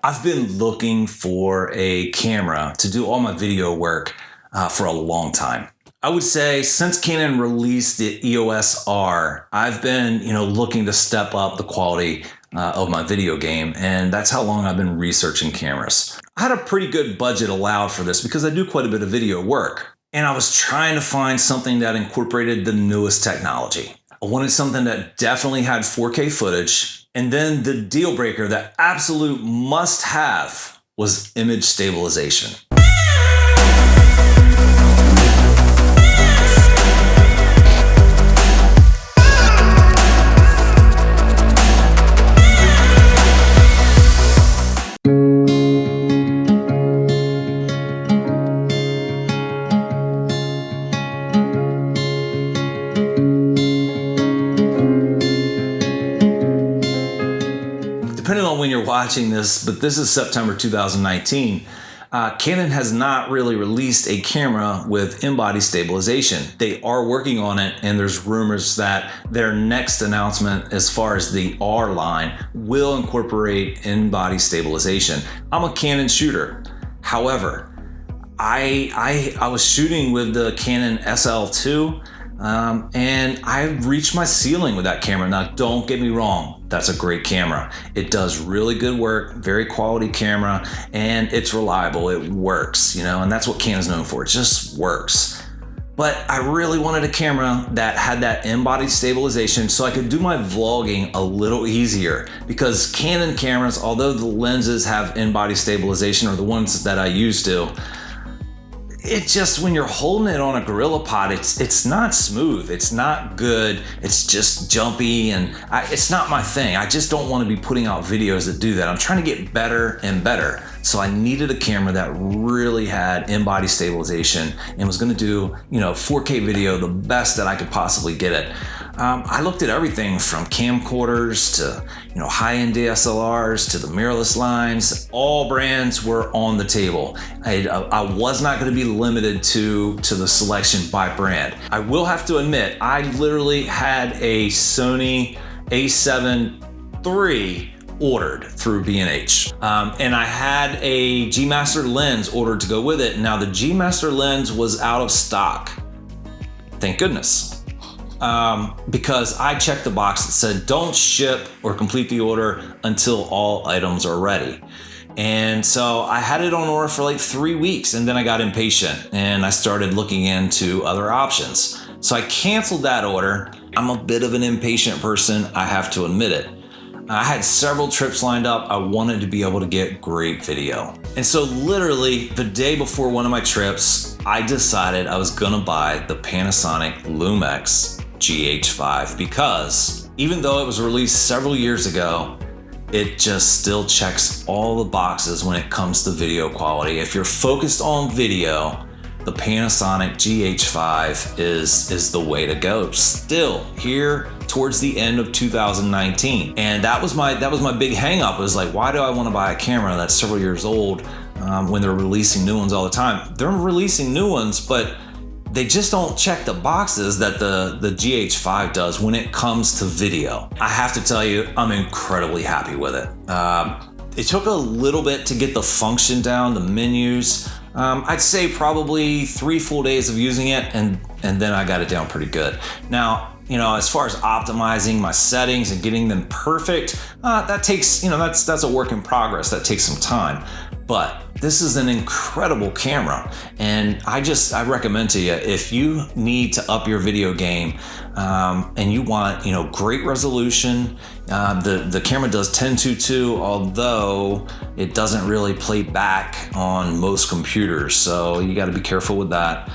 I've been looking for a camera to do all my video work for a long time. I would say since Canon released the EOS R, I've been, looking to step up the quality of my video game, and that's how long I've been researching cameras. I had a pretty good budget allowed for this because I do quite a bit of video work, and I was trying to find something that incorporated the newest technology. I wanted something that definitely had 4K footage, and then the deal breaker, the absolute must-have, was image stabilization. Depending on when you're watching this, but this is September 2019, Canon has not really released a camera with in-body stabilization. They are working on it, and there's rumors that their next announcement as far as the R line will incorporate in-body stabilization. I'm a Canon shooter. However, I was shooting with the Canon SL2, and I reached my ceiling with that camera. Now, don't get me wrong, that's a great camera. It does really good work, very quality camera, and it's reliable. It works, and that's what Canon's known for. It just works. But I really wanted a camera that had that in-body stabilization so I could do my vlogging a little easier, because Canon cameras, although the lenses have in-body stabilization, or the ones that I used to, it just, when you're holding it on a GorillaPod, it's not smooth, it's not good, it's just jumpy, and it's not my thing. I just don't want to be putting out videos that do that. I'm trying to get better and better. So I needed a camera that really had in-body stabilization and was going to do, 4K video the best that I could possibly get it. I looked at everything from camcorders to, high-end DSLRs to the mirrorless lines. All brands were on the table. I was not going to be limited to the selection by brand. I will have to admit, I literally had a Sony A7 III ordered through B&H. And I had a G Master lens ordered to go with it. Now, the G Master lens was out of stock. Thank goodness. Because I checked the box that said don't ship or complete the order until all items are ready. And so I had it on order for like 3 weeks, and then I got impatient and I started looking into other options. So I canceled that order. I'm a bit of an impatient person, I have to admit it. I had several trips lined up. I wanted to be able to get great video. And so literally the day before one of my trips, I decided I was gonna buy the Panasonic Lumix GH5, because even though it was released several years ago, it just still checks all the boxes when it comes to video quality. If you're focused on video, the Panasonic GH5 is the way to go. Still here towards the end of 2019, and that was my big hang up. It was like, why do I want to buy a camera that's several years old when they're releasing new ones all the time? They're releasing new ones, but they just don't check the boxes that the GH5 does when it comes to video. I have to tell you, I'm incredibly happy with it. It took a little bit to get the function down, the menus. I'd say probably 3 full days of using it, and then I got it down pretty good. Now, as far as optimizing my settings and getting them perfect, that takes, that's a work in progress. That takes some time. But this is an incredible camera, and I recommend to you, if you need to up your video game and you want great resolution, the camera does 10:2:2, although it doesn't really play back on most computers, so you got to be careful with that.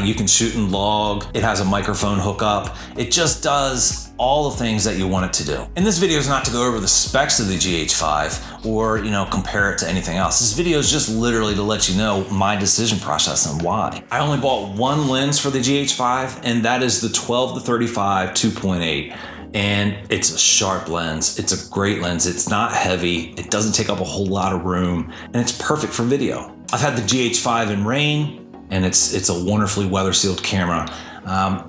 You can shoot and log. It has a microphone hookup. It just does all the things that you want it to do. And this video is not to go over the specs of the GH5 or compare it to anything else. This video is just literally to let you know my decision process and why. I only bought one lens for the GH5, and that is the 12-35 2.8. And it's a sharp lens. It's a great lens. It's not heavy. It doesn't take up a whole lot of room, and it's perfect for video. I've had the GH5 in rain, and it's a wonderfully weather sealed camera.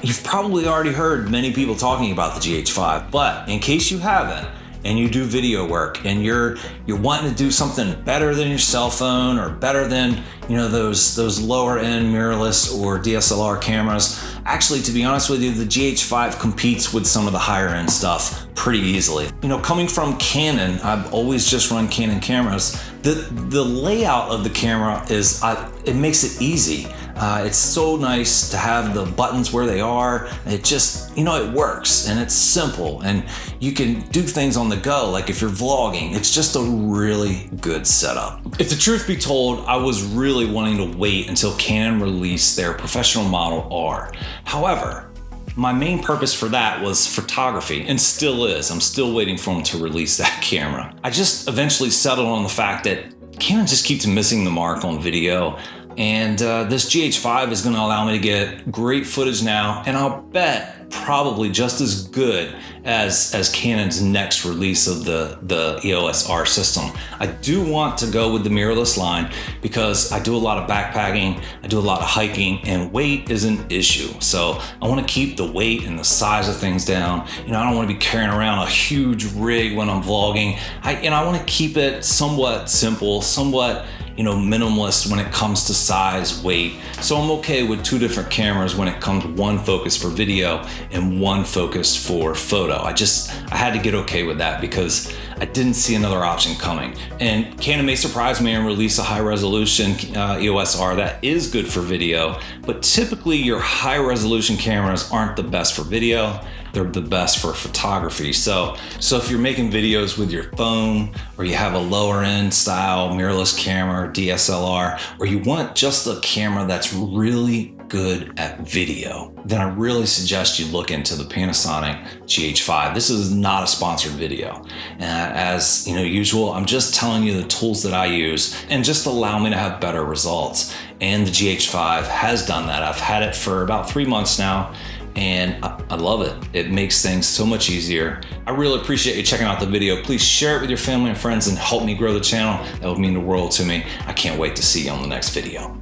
You've probably already heard many people talking about the GH5, but in case you haven't, and you do video work and you're wanting to do something better than your cell phone or better than, you know, those lower end mirrorless or DSLR cameras. Actually, to be honest with you, the GH5 competes with some of the higher end stuff pretty easily. You know, coming from Canon, I've always just run Canon cameras. The layout of the camera is, it makes it easy. It's so nice to have the buttons where they are. It just, you know, it works and it's simple and you can do things on the go. Like if you're vlogging, it's just a really good setup. If the truth be told, I was really wanting to wait until Canon released their professional model R. However, my main purpose for that was photography, and still is. I'm still waiting for them to release that camera. I just eventually settled on the fact that Canon just keeps missing the mark on video. And this GH5 is going to allow me to get great footage now, and I'll bet probably just as good as Canon's next release of the EOS R system. I do want to go with the mirrorless line because I do a lot of backpacking, I do a lot of hiking, and weight is an issue. So I want to keep the weight and the size of things down. You know, I don't want to be carrying around a huge rig when I'm vlogging. I want to keep it somewhat simple, somewhat, you know, minimalist when it comes to size, weight. So I'm okay with two different cameras when it comes to one focus for video and one focus for photo. I had to get okay with that because I didn't see another option coming. And Canon may surprise me and release a high resolution EOS R that is good for video, but typically your high resolution cameras aren't the best for video. They're the best for photography. So if you're making videos with your phone, or you have a lower end style mirrorless camera, DSLR, or you want just a camera that's really good at video, then I really suggest you look into the Panasonic GH5. This is not a sponsored video. As you know, usual, I'm just telling you the tools that I use and just allow me to have better results. And the GH5 has done that. I've had it for about 3 months now, and I love it. It makes things so much easier. I really appreciate you checking out the video. Please share it with your family and friends and help me grow the channel. That would mean the world to me. I can't wait to see you on the next video.